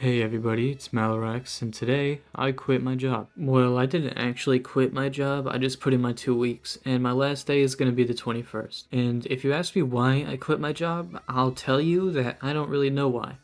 Hey everybody, it's Malorex, and today I quit my job. Well, I didn't actually quit my job, I just put in my 2 weeks, and my last day is gonna be the 21st. And if you ask me why I quit my job, I'll tell you that I don't really know why.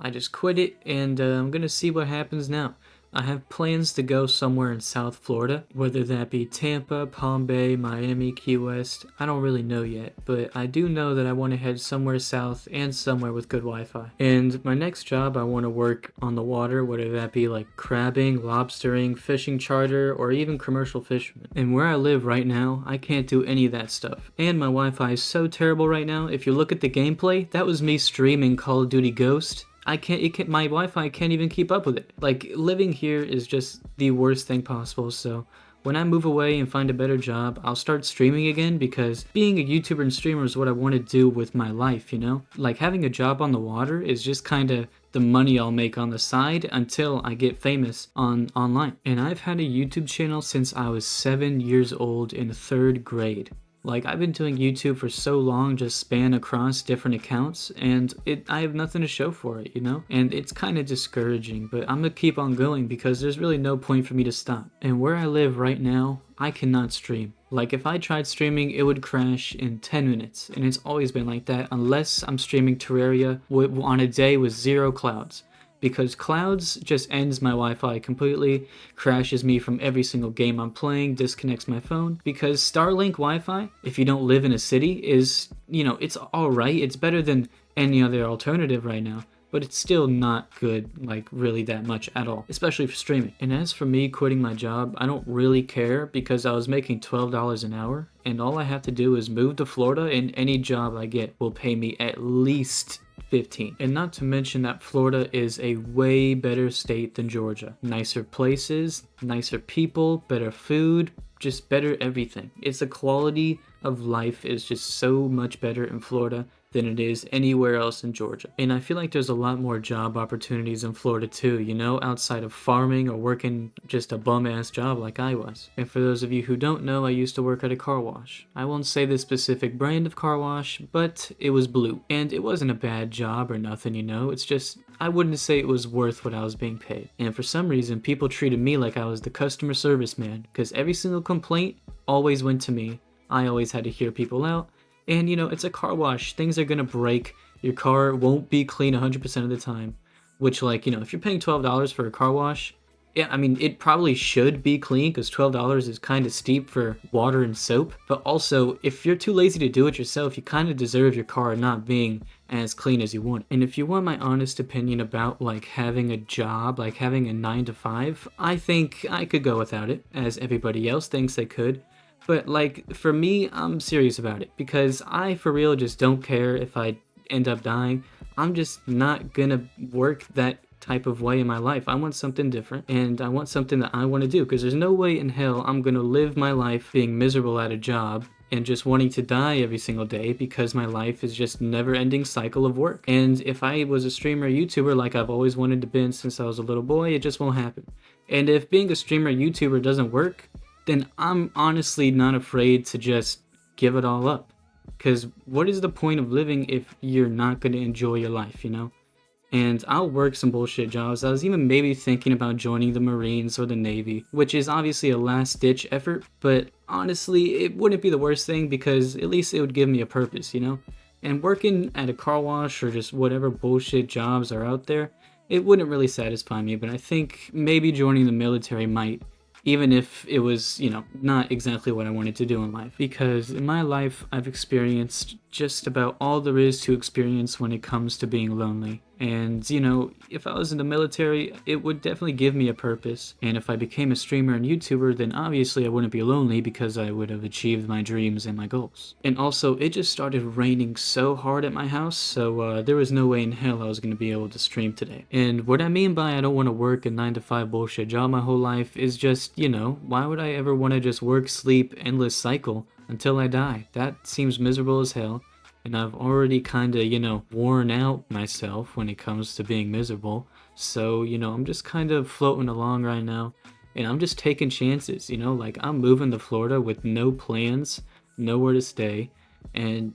I just quit it, and I'm gonna see what happens now. I have plans to go somewhere in South Florida, whether that be Tampa, Palm Bay, Miami, Key West. I don't really know yet, but I do know that I want to head somewhere south and somewhere with good Wi-Fi. And my next job, I want to work on the water, whether that be like crabbing, lobstering, fishing charter, or even commercial fishermen. And where I live right now, I can't do any of that stuff. And my Wi-Fi is so terrible right now. If you look at the gameplay, that was me streaming Call of Duty Ghost. My Wi-Fi can't even keep up with it. Like, living here is just the worst thing possible, so when I move away and find a better job, I'll start streaming again because being a YouTuber and streamer is what I want to do with my life, you know? Like, having a job on the water is just kind of the money I'll make on the side until I get famous online. And I've had a YouTube channel since I was 7 years old in 3rd grade. Like, I've been doing YouTube for so long, just span across different accounts, and I have nothing to show for it, you know? And it's kind of discouraging, but I'm gonna keep on going because there's really no point for me to stop. And where I live right now, I cannot stream. Like, if I tried streaming, it would crash in 10 minutes, and it's always been like that unless I'm streaming Terraria on a day with 0 clouds. Because clouds just ends my Wi-Fi completely, crashes me from every single game I'm playing, disconnects my phone. Because Starlink Wi-Fi, if you don't live in a city, is, it's alright. It's better than any other alternative right now, but it's still not good, like, really that much at all, especially for streaming. And as for me quitting my job, I don't really care because I was making $12 an hour, and all I have to do is move to Florida, and any job I get will pay me at least 15. And not to mention that Florida is a way better state than Georgia. Nicer places, nicer people, better food, just better everything. It's the quality of life is just so much better in Florida than it is anywhere else in Georgia. And I feel like there's a lot more job opportunities in Florida too, outside of farming or working just a bum-ass job like I was. And for those of you who don't know, I used to work at a car wash. I won't say the specific brand of car wash, but it was blue. And it wasn't a bad job or nothing, it's just, I wouldn't say it was worth what I was being paid. And for some reason, people treated me like I was the customer service man, because every single complaint always went to me. I always had to hear people out. And it's a car wash. Things are gonna break. Your car won't be clean 100% of the time. Which, if you're paying $12 for a car wash, yeah, I mean, it probably should be clean because $12 is kind of steep for water and soap. But also, if you're too lazy to do it yourself, you kind of deserve your car not being as clean as you want. And if you want my honest opinion about, like, having a job, like having a 9 to 5, I think I could go without it, as everybody else thinks they could. But, like, for me, I'm serious about it because I, for real, just don't care if I end up dying. I'm just not gonna work that type of way in my life. I want something different, and I want something that I want to do because there's no way in hell I'm gonna live my life being miserable at a job and just wanting to die every single day because my life is just never-ending cycle of work. And if I was a streamer YouTuber like I've always wanted to be since I was a little boy, it just won't happen. And if being a streamer YouTuber doesn't work, then I'm honestly not afraid to just give it all up. Because what is the point of living if you're not going to enjoy your life, And I'll work some bullshit jobs. I was even maybe thinking about joining the Marines or the Navy, which is obviously a last-ditch effort, but honestly, it wouldn't be the worst thing because at least it would give me a purpose, And working at a car wash or just whatever bullshit jobs are out there, it wouldn't really satisfy me, but I think maybe joining the military might. Even if it was, not exactly what I wanted to do in life. Because in my life, I've experienced just about all there is to experience when it comes to being lonely. And, if I was in the military, it would definitely give me a purpose. And if I became a streamer and YouTuber, then obviously I wouldn't be lonely because I would have achieved my dreams and my goals. And also, it just started raining so hard at my house, so there was no way in hell I was going to be able to stream today. And what I mean by I don't want to work a 9 to 5 bullshit job my whole life is just, why would I ever want to just work, sleep, endless cycle until I die? That seems miserable as hell. And I've already kind of, worn out myself when it comes to being miserable. So, I'm just kind of floating along right now. And I'm just taking chances, like I'm moving to Florida with no plans, nowhere to stay. And,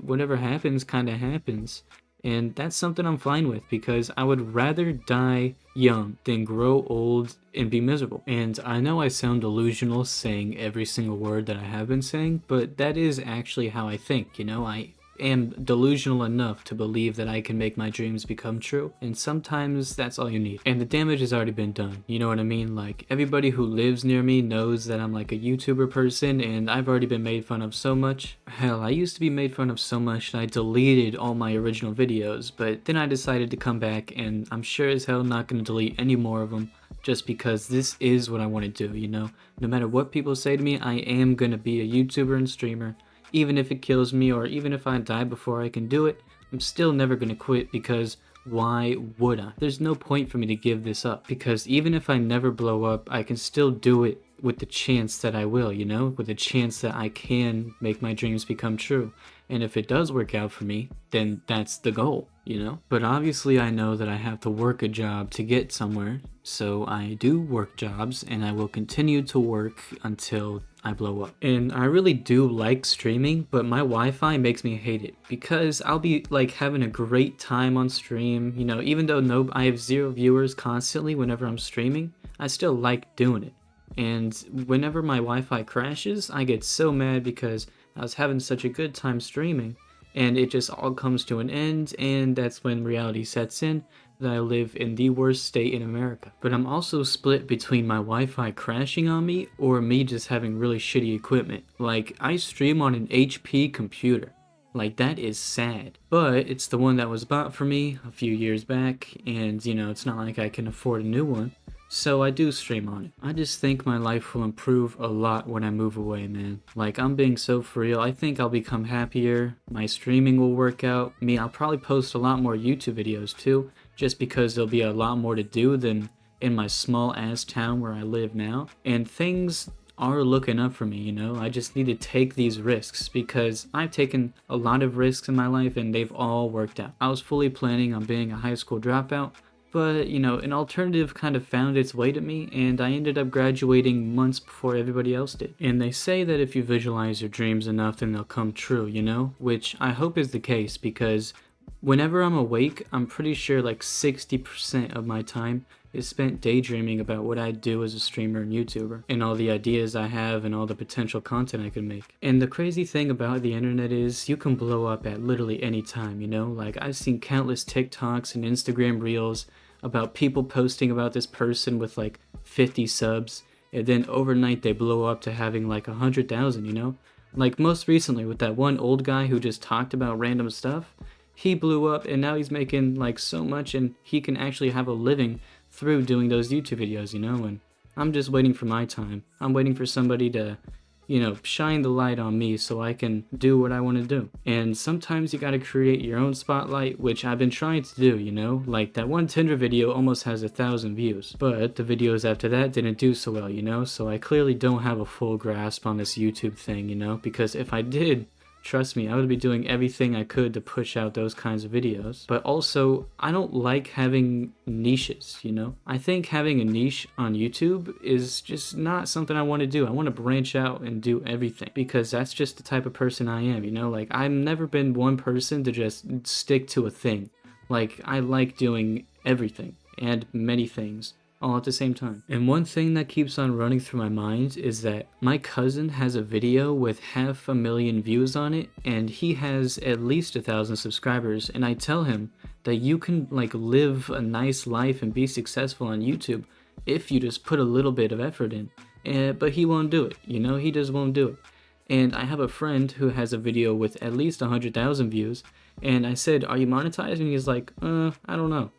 whatever happens kind of happens. And that's something I'm fine with because I would rather die young than grow old and be miserable. And I know I sound delusional saying every single word that I have been saying, but that is actually how I think, you know? I am delusional enough to believe that I can make my dreams become true, and sometimes that's all you need. And the damage has already been done, you know what I mean? Like, everybody who lives near me knows that I'm like a YouTuber person, and I've already been made fun of so much. Hell, I used to be made fun of so much that I deleted all my original videos, but then I decided to come back, and I'm sure as hell not gonna delete any more of them, just because this is what I want to do, you know? No matter what people say to me, I am gonna be a YouTuber and streamer. Even if it kills me or even if I die before I can do it, I'm still never gonna quit because why would I? There's no point for me to give this up because even if I never blow up, I can still do it with the chance that I will, you know? With the chance that I can make my dreams become true. And if it does work out for me, then that's the goal, you know? But obviously I know that I have to work a job to get somewhere, so I do work jobs and I will continue to work until I blow up. And I really do like streaming, but my Wi-Fi makes me hate it because I'll be like having a great time on stream, you know, even though I have 0 viewers constantly whenever I'm streaming, I still like doing it. And whenever my Wi-Fi crashes, I get so mad because I was having such a good time streaming and it just all comes to an end, and that's when reality sets in that I live in the worst state in America. But I'm also split between my Wi-Fi crashing on me or me just having really shitty equipment. Like, I stream on an HP computer. Like, that is sad. But it's the one that was bought for me a few years back, and you know, it's not like I can afford a new one. So I do stream on it. I just think my life will improve a lot when I move away, man. Like, I'm being so for real. I think I'll become happier. My streaming will work out. I'll probably post a lot more YouTube videos too, just because there'll be a lot more to do than in my small ass town where I live now. And things are looking up for me, you know? I just need to take these risks because I've taken a lot of risks in my life and they've all worked out. I was fully planning on being a high school dropout, but, you know, an alternative kind of found its way to me, and I ended up graduating months before everybody else did. And they say that if you visualize your dreams enough, then they'll come true, you know? Which I hope is the case, because whenever I'm awake, I'm pretty sure like 60% of my time is spent daydreaming about what I do as a streamer and YouTuber, and all the ideas I have and all the potential content I could make. And the crazy thing about the internet is you can blow up at literally any time, you know? Like, I've seen countless TikToks and Instagram reels about people posting about this person with like 50 subs, and then overnight they blow up to having like 100,000, you know? Like, most recently with that one old guy who just talked about random stuff, he blew up and now he's making like so much and he can actually have a living through doing those YouTube videos, you know? And I'm just waiting for my time. I'm waiting for somebody to, you know, shine the light on me so I can do what I want to do. And sometimes you gotta create your own spotlight, which I've been trying to do, you know? Like, that one Tinder video almost has 1,000 views, but the videos after that didn't do so well, you know? So I clearly don't have a full grasp on this YouTube thing, you know? Because if I did, trust me, I would be doing everything I could to push out those kinds of videos. But also, I don't like having niches, you know? I think having a niche on YouTube is just not something I want to do. I want to branch out and do everything because that's just the type of person I am, you know? Like, I've never been one person to just stick to a thing. Like, I like doing everything and many things all at the same time. And one thing that keeps on running through my mind is that my cousin has a video with 500,000 views on it, and he has at least 1,000 subscribers, and I tell him that you can like live a nice life and be successful on YouTube if you just put a little bit of effort in. But he won't do it, you know? He just won't do it. And I have a friend who has a video with at least 100,000 views, and I said, "Are you monetized?" And he's like, I don't know."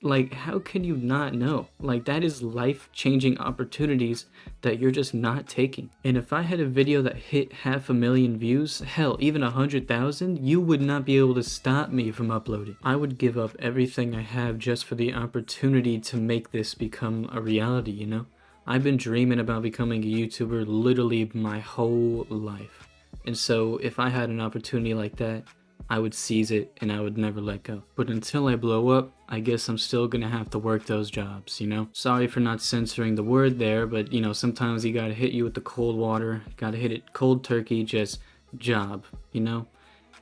Like, how can you not know? Like, that is life-changing opportunities that you're just not taking. And if I had a video that hit 500,000 views, hell, even 100,000, you would not be able to stop me from uploading. I would give up everything I have just for the opportunity to make this become a reality, you know? I've been dreaming about becoming a YouTuber literally my whole life. And so if I had an opportunity like that, I would seize it and I would never let go. But until I blow up, I guess I'm still gonna have to work those jobs, you know? Sorry for not censoring the word there, but you know, sometimes you gotta hit you with the cold water, gotta hit it cold turkey, just job, you know?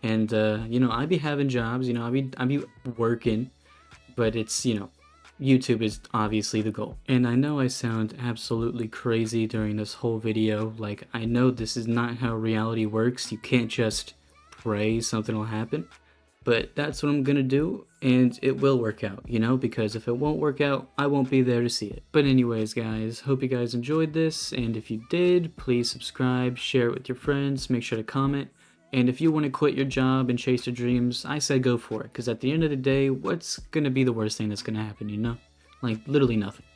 And, you know, I be having jobs, you know, I be working, but it's, you know, YouTube is obviously the goal. And I know I sound absolutely crazy during this whole video. Like, I know this is not how reality works. You can't just pray something will happen. But that's what I'm gonna do, and it will work out, you know, because if it won't work out, I won't be there to see it. But anyways, guys, hope you guys enjoyed this, and if you did, please subscribe, share it with your friends, make sure to comment, and if you want to quit your job and chase your dreams, I say go for it, because at the end of the day, what's gonna be the worst thing that's gonna happen, you know? Like, literally nothing.